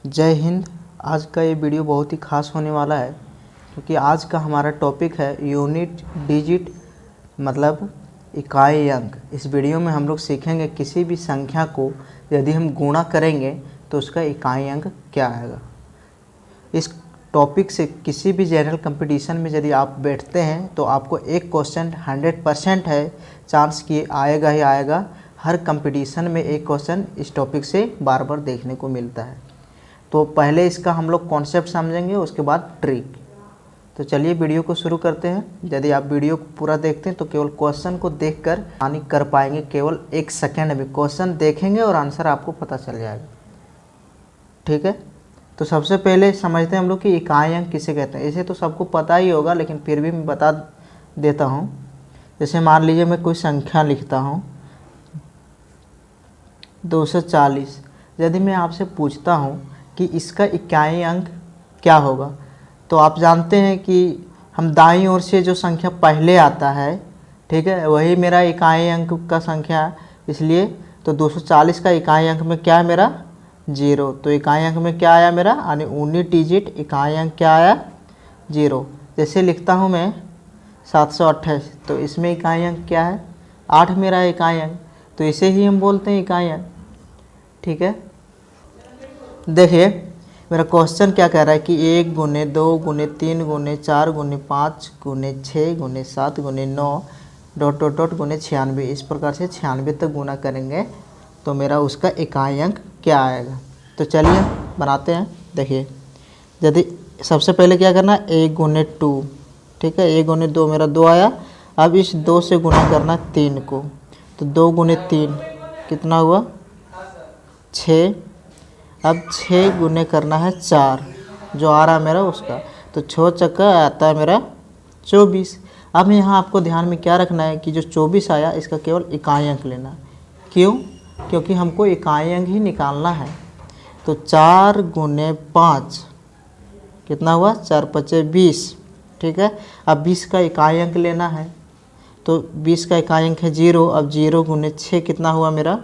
जय हिंद। आज का ये वीडियो बहुत ही खास होने वाला है क्योंकि आज का हमारा टॉपिक है यूनिट डिजिट मतलब इकाई अंक। इस वीडियो में हम लोग सीखेंगे किसी भी संख्या को यदि हम गुणा करेंगे तो उसका इकाई अंक क्या आएगा। इस टॉपिक से किसी भी जनरल कंपटीशन में यदि आप बैठते हैं तो आपको एक क्वेश्चन 100% है चांस कि आएगा ही आएगा। हर कंपटीशन में एक क्वेश्चन इस टॉपिक से बार बार देखने को मिलता है। तो पहले इसका हम लोग कॉन्सेप्ट समझेंगे, उसके बाद ट्रिक। तो चलिए वीडियो को शुरू करते हैं। यदि आप वीडियो को पूरा देखते हैं तो केवल क्वेश्चन को देखकर आसानी कर पाएंगे। केवल 1 सेकेंड में क्वेश्चन देखेंगे और आंसर आपको पता चल जाएगा। ठीक है, तो सबसे पहले समझते हैं हम लोग कि इकाई अंक किसे कहते हैं। इसे तो सबको पता ही होगा लेकिन फिर भी मैं बता देता हूँ। जैसे मान लीजिए मैं कोई संख्या लिखता हूँ 240। यदि मैं आपसे पूछता हूँ कि इसका इकाई अंक क्या होगा, तो आप जानते हैं कि हम दाईं ओर से जो संख्या पहले आता है, ठीक है, वही मेरा इकाई अंक का संख्या है। इसलिए तो 240 का इकाई अंक में क्या है मेरा 0। तो इकाई अंक में क्या आया मेरा, यानी यूनिट डिजिट इकाई अंक क्या आया 0। जैसे लिखता हूँ मैं 728, तो इसमें इकाई अंक क्या है 8 मेरा इकाई अंक, तो इसे ही हम बोलते हैं इकाई अंक। ठीक है, देखिए मेरा क्वेश्चन क्या कह रहा है कि 1 गुने 2 गुने 3 गुने 4 गुने 5 गुने 6 गुने 7 गुने 9 डॉट डॉट डॉट गुने 96। इस प्रकार से 96 तक गुना करेंगे तो मेरा उसका इकाई अंक क्या आएगा। तो चलिए बनाते हैं। देखिए यदि सबसे पहले क्या करना है 1 गुने 2, ठीक है, 1 गुने 2 मेरा 2 आया। अब इस 2 से गुना करना 3 को, तो 2 गुने 3 कितना हुआ 6। अब 6 गुने करना है 4 जो आ रहा है मेरा उसका, तो 6 चक्का आता है मेरा 24। अब यहाँ आपको ध्यान में क्या रखना है कि जो 24 आया इसका केवल इकाई अंक लेना है। क्यों? क्योंकि हमको इकाई अंक ही निकालना है। तो 4 गुने 5 कितना हुआ 4 पचे 20, ठीक है। अब 20 का इकाई अंक लेना है, तो 20 का इकाई अंक है 0। अब 0 गुने 6 कितना हुआ मेरा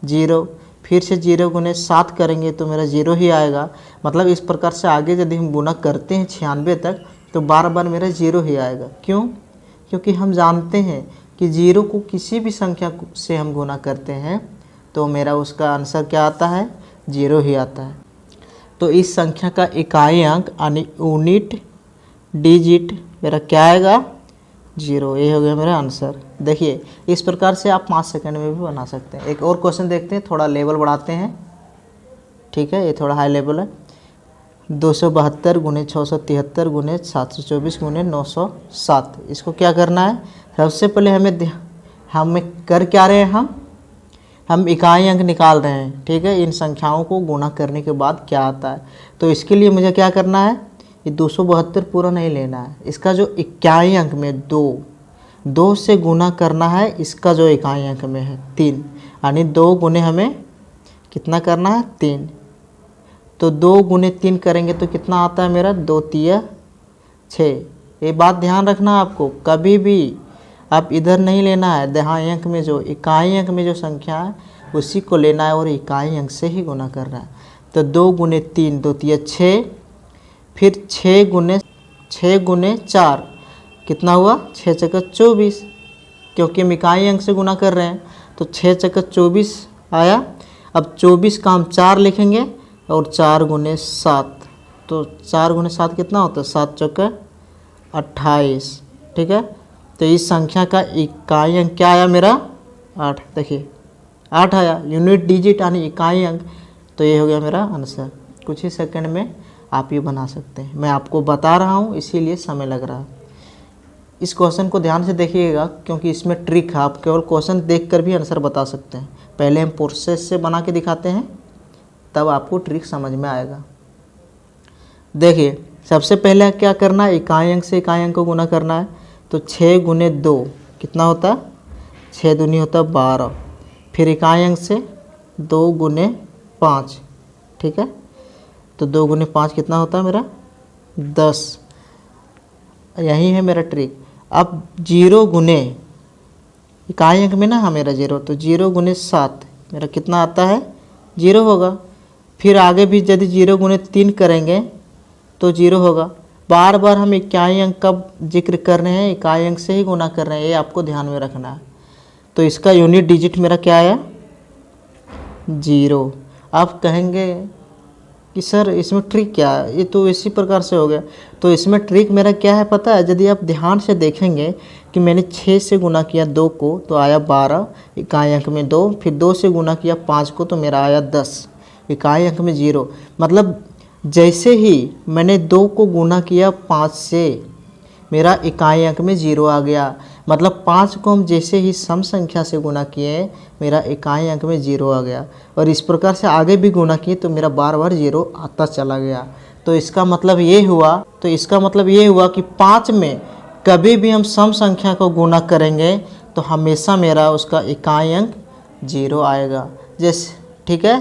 0। फिर से 0 गुने 7 करेंगे तो मेरा 0 ही आएगा। मतलब इस प्रकार से आगे यदि हम गुना करते हैं 96 तक तो बार बार मेरा 0 ही आएगा। क्यों? क्योंकि हम जानते हैं कि 0 को किसी भी संख्या से हम गुना करते हैं तो मेरा उसका आंसर क्या आता है 0 ही आता है। तो इस संख्या का इकाई अंक यानी यूनिट डिजिट मेरा क्या आएगा 0। ये हो गया मेरा आंसर। देखिए इस प्रकार से आप 5 सेकंड में भी बना सकते हैं। एक और क्वेश्चन देखते हैं, थोड़ा लेवल बढ़ाते हैं। ठीक है, ये थोड़ा हाई लेवल है। 272 गुने 673 गुने 724 गुने 907। इसको क्या करना है, सबसे पहले हमें कर क्या रहे हैं, हम इकाई अंक निकाल रहे हैं। ठीक है, इन संख्याओं को गुणा करने के बाद क्या आता है। तो इसके लिए मुझे क्या करना है, ये 272 पूरा नहीं लेना है, इसका जो इकाई अंक में 2 से गुना करना है। इसका जो इकाई अंक में है 3, यानी 2 गुने हमें कितना करना है 3। तो 2 गुने 3 करेंगे तो कितना आता है मेरा 2 तिया 6। ये बात ध्यान रखना आपको, कभी भी आप इधर नहीं लेना है। दहाई अंक में जो इकाई अंक में जो संख्या है उसी को लेना है और इकाई अंक से ही गुना करना है। तो 2 गुने 3 2 तिया 6, फिर 6 गुने 4 कितना हुआ 6 चक्का 24, क्योंकि हम इकाई अंक से गुना कर रहे हैं। तो 6 चक्का 24 आया। अब 24 का हम 4 लिखेंगे और 4 गुने 7, तो 4 गुने 7 कितना होता है 7 चक्का 28। ठीक है, तो इस संख्या का इकाई अंक क्या आया मेरा 8। देखिए 8 आया, यूनिट डिजिट यानी इकाई अंक। तो ये हो गया मेरा आंसर। कुछ ही सेकंड में आप ये बना सकते हैं। मैं आपको बता रहा हूँ इसीलिए समय लग रहा है। इस क्वेश्चन को ध्यान से देखिएगा क्योंकि इसमें ट्रिक है। आप केवल क्वेश्चन देखकर भी आंसर बता सकते हैं। पहले हम प्रोसेस से बना के दिखाते हैं, तब आपको ट्रिक समझ में आएगा। देखिए सबसे पहले क्या करना है, इकाई अंक से इकाई अंक को गुना करना है। तो 6 गुने 2 कितना होता है 6 दूनी होता है 12। फिर इकाई अंक से 2 गुने 5, ठीक है, तो 2 गुने 5 कितना होता है मेरा 10। यही है मेरा ट्रिक। अब 0 गुने इकाई अंक में ना मेरा 0, तो 0 गुने 7 मेरा कितना आता है 0 होगा। फिर आगे भी यदि 0 गुने 3 करेंगे तो 0 होगा। बार बार हम इकाई अंक का जिक्र कर रहे हैं, इकाई अंक से ही गुना कर रहे हैं, ये आपको ध्यान में रखना है। तो इसका यूनिट डिजिट मेरा क्या आया? 0। आप कहेंगे कि सर इसमें ट्रिक क्या है, ये तो इसी प्रकार से हो गया। तो इसमें ट्रिक मेरा क्या है पता है? यदि आप ध्यान से देखेंगे कि मैंने 6 से गुना किया 2 को तो आया 12 इकाई अंक में 2, फिर 2 से गुना किया 5 को तो मेरा आया 10 इकाई अंक में 0। मतलब जैसे ही मैंने 2 को गुना किया 5 से मेरा इकाई अंक में 0 आ गया। मतलब 5 को हम जैसे ही सम संख्या से गुना किए मेरा इकाई अंक में 0 आ गया, और इस प्रकार से आगे भी गुना किए तो मेरा बार बार 0 आता चला गया। तो इसका मतलब ये हुआ कि 5 में कभी भी हम सम संख्या को गुना करेंगे तो हमेशा मेरा उसका इकाई अंक 0 आएगा। जैसे ठीक है,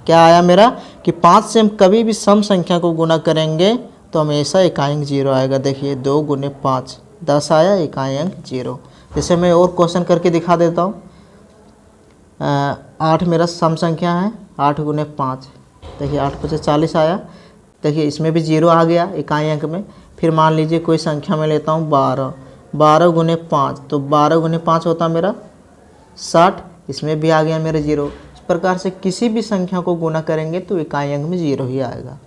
क्या आया मेरा कि 5 से हम कभी भी सम संख्या को गुना करेंगे तो हमेशा इकाई अंक 0 आएगा। देखिए 2 गुने 5 10 आया, इकाई अंक 0। जैसे मैं और क्वेश्चन करके दिखा देता हूँ। 8 मेरा सम संख्या है, 8 गुने 5, देखिए 8 5 40 आया। देखिए इसमें भी 0 आ गया इकाई अंक में। फिर मान लीजिए कोई संख्या में लेता हूँ 12, 12 गुने 5 तो 12 गुने 5 होता मेरा 60, इसमें भी आ गया मेरा 0। इस प्रकार से किसी भी संख्या को गुना करेंगे तो इकाई अंक में 0 ही आएगा।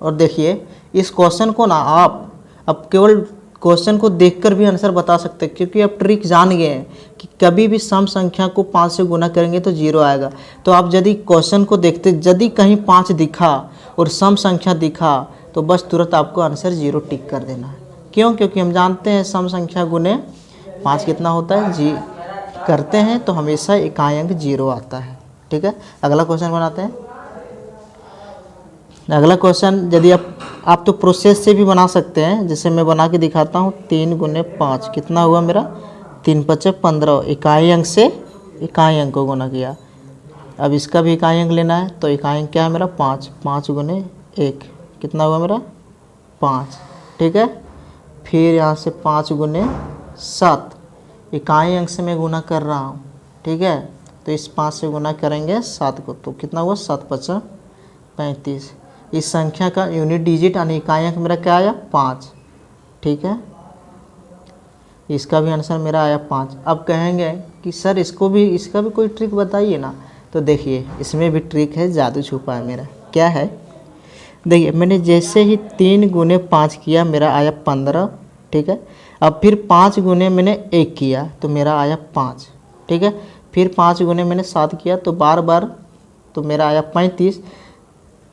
और देखिए इस क्वेश्चन को ना आप अब केवल क्वेश्चन को देखकर भी आंसर बता सकते हैं, क्योंकि आप ट्रिक जान गए हैं कि कभी भी सम संख्या को 5 से गुना करेंगे तो 0 आएगा। तो आप यदि क्वेश्चन को देखते, यदि कहीं 5 दिखा और सम संख्या दिखा तो बस तुरंत आपको आंसर 0 टिक कर देना है। क्यों? क्योंकि हम जानते हैं सम संख्या गुने 5 कितना होता है, जी करते हैं तो हमेशा इकाई अंक 0 आता है। ठीक है, अगला क्वेश्चन बनाते हैं। अगला क्वेश्चन यदि आप तो प्रोसेस से भी बना सकते हैं, जैसे मैं बना के दिखाता हूँ। 3 गुने 5 कितना हुआ मेरा? 3 5 15, इकाई अंक से इकाई अंक को गुना किया। अब इसका भी इकाई अंक लेना है तो इकाई अंक क्या है मेरा? 5, 5 गुने 1 कितना हुआ मेरा? 5। ठीक है, फिर यहाँ से 5 गुने 7 इकाई अंक से मैं गुना कर रहा हूँ। ठीक है, तो इस 5 से गुना करेंगे 7 को तो कितना हुआ? 7 5 35। इस संख्या का यूनिट डिजिट यानी इकाई अंक मेरा क्या आया? 5। ठीक है, इसका भी आंसर मेरा आया 5। अब कहेंगे कि सर इसका भी कोई ट्रिक बताइए ना। तो देखिए इसमें भी ट्रिक है, जादू छुपा है मेरा। क्या है? देखिए मैंने जैसे ही 3 गुने 5 किया मेरा आया 15। ठीक है, अब फिर 5 गुने मैंने 1 किया तो मेरा आया 5। ठीक है, फिर 5 गुने मैंने 7 किया तो बार बार तो मेरा आया 35।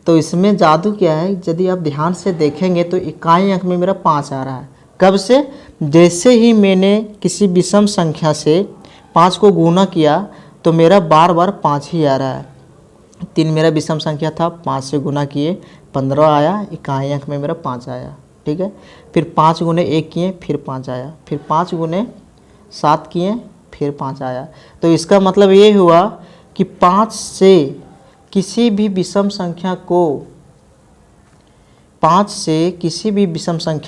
तो इसमें जादू क्या है? यदि आप ध्यान से देखेंगे तो इकाई अंक में मेरा 5 आ रहा है। कब से? जैसे ही मैंने किसी विषम संख्या से 5 को गुना किया तो मेरा बार बार 5 ही आ रहा है। 3 मेरा विषम संख्या था, 5 से गुना किए 15 आया, इकाई अंक में मेरा 5 आया। ठीक है, फिर 5 गुने 1 किए फिर 5 आया, फिर 5 गुने 7 किए फिर 5 आया। तो इसका मतलब ये हुआ कि 5 से किसी भी विषम संख्या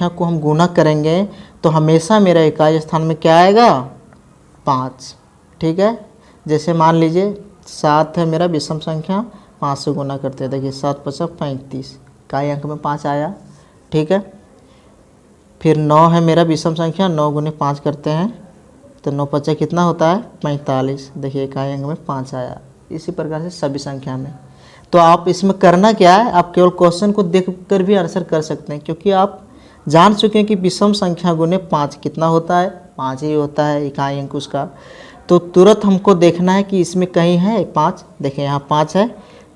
को हम गुना करेंगे तो हमेशा मेरा इकाई स्थान में क्या आएगा? 5। ठीक है, जैसे मान लीजिए 7 है मेरा विषम संख्या, 5 से गुना करते हैं। देखिए 7 5 35, इकाई अंक में 5 आया। ठीक है, फिर 9 है मेरा विषम संख्या, 9 गुने 5 करते हैं तो 9 5 कितना होता है? 45। देखिए इकाई अंक में 5 आया। इसी प्रकार से सभी संख्या में। तो आप इसमें करना क्या है, आप केवल क्वेश्चन को देखकर भी आंसर कर सकते हैं, क्योंकि आप जान चुके हैं कि विषम संख्या गुने 5 कितना होता है? 5 ही होता है इकाई अंक उसका। तो तुरंत हमको देखना है कि इसमें कहीं है 5। देखिए यहाँ 5 है,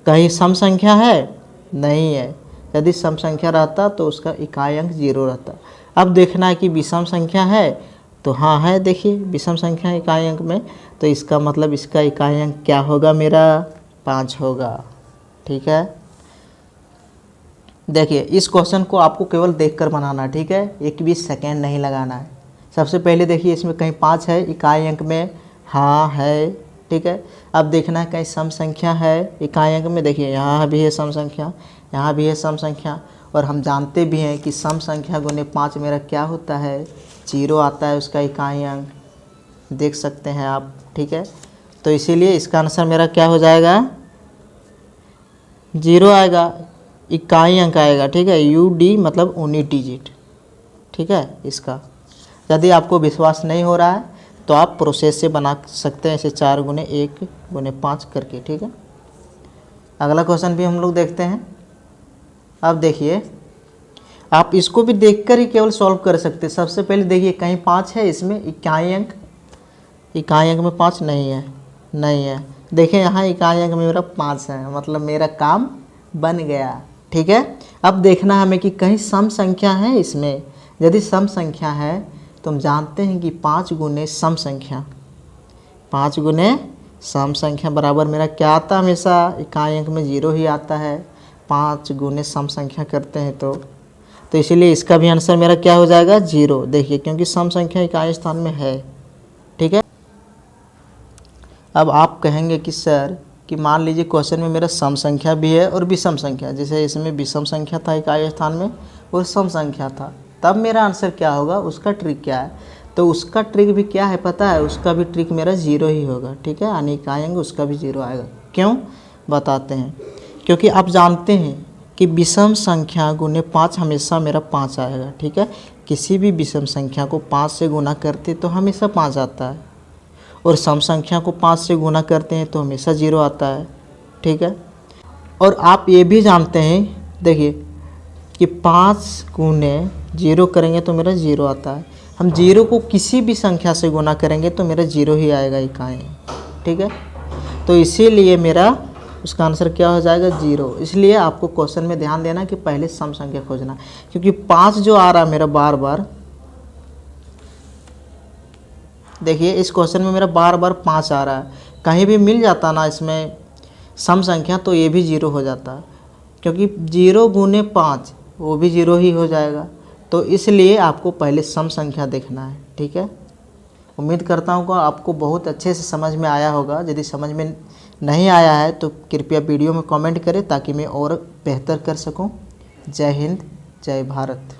कहीं सम संख्या है? नहीं है। यदि सम संख्या रहता तो उसका इकाई अंक 0 रहता। अब देखना है कि विषम संख्या है तो हाँ है, देखिए विषम संख्या इकाई अंक में, तो इसका मतलब इसका इकाई अंक क्या होगा? मेरा 5 होगा। ठीक है, देखिए इस क्वेश्चन को आपको केवल देखकर बनाना है। ठीक है, एक भी सेकेंड नहीं लगाना है। सबसे पहले देखिए इसमें कहीं 5 है इकाई अंक में? हाँ है। ठीक है, अब देखना है कहीं सम संख्या है इकाई अंक में? देखिए यहाँ भी है सम संख्या, यहाँ भी है सम संख्या, और हम जानते भी हैं कि सम संख्या गुने 5 मेरा क्या होता है? 0 आता है उसका इकाई अंक, देख सकते हैं आप। ठीक है, तो इसीलिए इसका आंसर मेरा क्या हो जाएगा? जीरो आएगा, इकाई अंक आएगा, ठीक है। UD मतलब यूनिट डिजिट, ठीक है। इसका यदि आपको विश्वास नहीं हो रहा है तो आप प्रोसेस से बना सकते हैं, ऐसे 4 गुने 1 गुने 5 करके, ठीक है। अगला क्वेश्चन भी हम लोग देखते हैं। अब देखिए, आप इसको भी देखकर ही केवल सॉल्व कर सकते हैं। सबसे पहले देखिए, कहीं 5 है इसमें, इकाई अंक में 5 नहीं है, नहीं है। देखिए यहाँ इकाई अंक में मेरा 5 है, मतलब मेरा काम बन गया, ठीक है। अब देखना हमें कि कहीं सम संख्या है इसमें। यदि सम संख्या है तो हम जानते हैं कि 5 गुने सम संख्या, 5 गुने सम संख्या बराबर मेरा क्या आता है, हमेशा इकाई अंक में 0 ही आता है। 5 गुने सम संख्या करते हैं तो इसीलिए इसका भी आंसर मेरा क्या हो जाएगा, 0। देखिए, क्योंकि सम संख्या इकाई स्थान में है, ठीक है। अब आप कहेंगे कि सर कि मान लीजिए क्वेश्चन में मेरा सम संख्या भी है और विषम संख्या, जैसे इसमें विषम संख्या था इकाई स्थान में और सम संख्या था, तब मेरा आंसर क्या होगा, उसका ट्रिक क्या है। तो उसका ट्रिक भी क्या है पता है, उसका भी ट्रिक मेरा 0 ही होगा, ठीक है। यानी इकाई अंक उसका भी 0 आएगा। क्यों, बताते हैं। क्योंकि आप जानते हैं कि विषम संख्या गुने 5 हमेशा मेरा 5 आएगा, ठीक है। किसी भी विषम संख्या को 5 से गुना करते तो हमेशा 5 आता है, और सम संख्या को 5 से गुना करते हैं तो हमेशा 0 आता है, ठीक है। और आप ये भी जानते हैं, देखिए कि 5 गुने 0 करेंगे तो मेरा 0 आता है। हम 0 को किसी भी संख्या से गुना करेंगे तो मेरा 0 ही आएगा इकाई, ठीक है। तो इसीलिए मेरा उसका आंसर क्या हो जाएगा, 0। इसलिए आपको क्वेश्चन में ध्यान देना कि पहले सम संख्या खोजना, क्योंकि 5 जो आ रहा है मेरा बार बार, देखिए इस क्वेश्चन में मेरा बार बार 5 आ रहा है। कहीं भी मिल जाता ना इसमें सम संख्या तो ये भी 0 हो जाता, क्योंकि 0 गुने 5 वो भी 0 ही हो जाएगा। तो इसलिए आपको पहले सम संख्या देखना है, ठीक है। उम्मीद करता हूँ कि आपको बहुत अच्छे से समझ में आया होगा। यदि समझ में नहीं आया है तो कृपया वीडियो में कमेंट करें ताकि मैं और बेहतर कर सकूँ। जय हिंद, जय भारत।